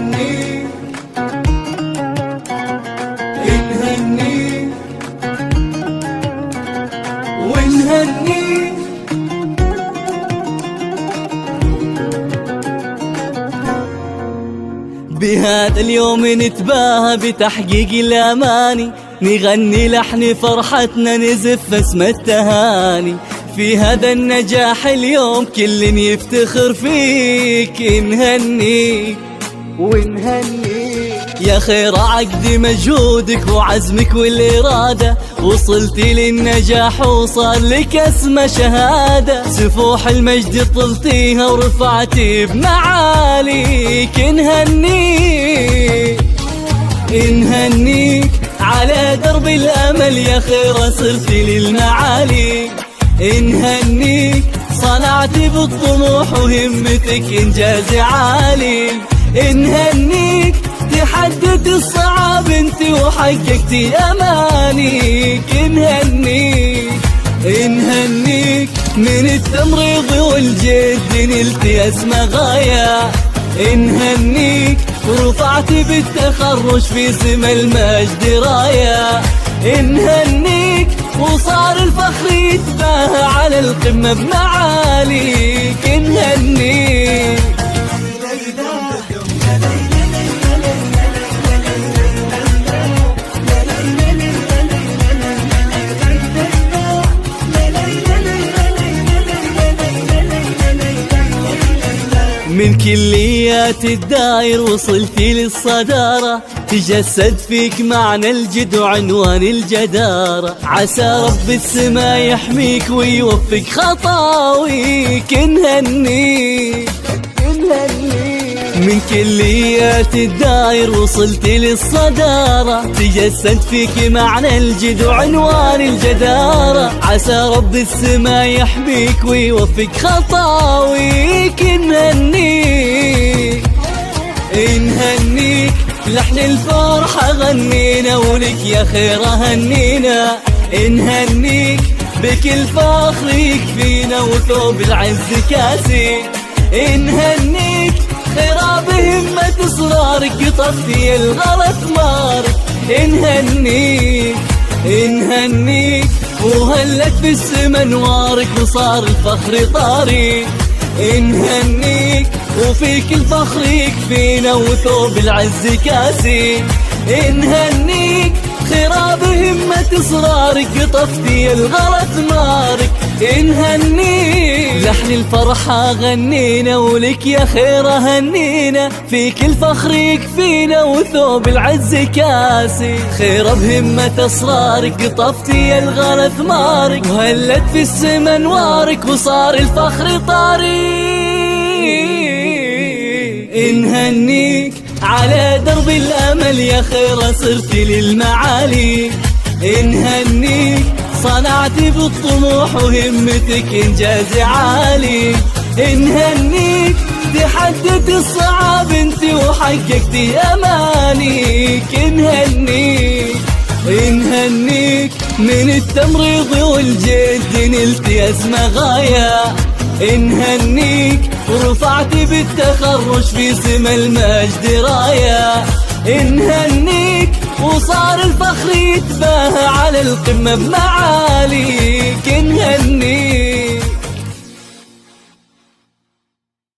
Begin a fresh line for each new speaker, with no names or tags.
نهنيك نهنيك ونهنيك. بهذا اليوم نتباهى بتحقيق الأماني، نغني لحن فرحتنا نزف اسم التهاني. في هذا النجاح اليوم كل يفتخر فيك، نهنيك ونهنيك يا خير عقد مجهودك وعزمك والإرادة، وصلتي للنجاح وصار لك اسم شهادة. سفوح المجد طلتيها ورفعتي بمعاليك، نهنيك نهنيك على درب الأمل يا خير صرتي للمعالي. نهنيك صنعتي بالطموح وهمتك إنجاز عالي. نهنيك تحدت الصعاب انت وحققتي أمانيك. نهنيك نهنيك من التمريض والجد نلتي أسمى غاية. نهنيك ورفعتي بالتخرج في سما المجد راية. نهنيك وصار الفخر يتباهى على القمة بمعاليك. نهنيك من كليات الداير وصلتي للصدارة، تجسد فيك معنى الجد وعنوان الجدارة. عسى رب السما يحميك ويوفق خطاويك. نهنيك من كليات الداير وصلتي للصدارة، تجسد فيك معنى الجد وعنوان الجدارة. عسى رب السما يحميك ويوفق خطاويك. نهنيك نهنيك لحن الفرحة غنينا ولك يا خير هنينا. نهنيك بكل فخر يكفينا وثوب العز كاسي. نهنيك خيرا بهمة إصرارك طفي الغلط مارك. نهنيك نهنيك وهلت في السما نوارك وصار الفخر طاري. نهنيك وفيك الفخر يكفينا وثوب العز كاسي. نهنيك خيرا بهمة إصرارك طفتي الغلط نارك. نهنيك لحن الفرحة غنينا ولك يا خير هنينا. فيك الفخر يكفينا وثوب العز كاسي. خير بهمة أسرارك طفتي الغلط مارك، وهلت في السما نوارك وصار الفخر طاري. نهنيك على درب الأمل يا خير صرتي للمعالي. نهنيك صنعتي بالطموح وهمتك إنجاز عالي. نهنيك تحدت الصعاب انت وحققتي أمانيك. نهنيك نهنيك من التمريض والجد نلتي أسمى غاية. نهنيك ورفعتي بالتخرج في سما المجد راية. نهنيك وصار الفخر يتباهى على القمة بمعاليك. نهنيك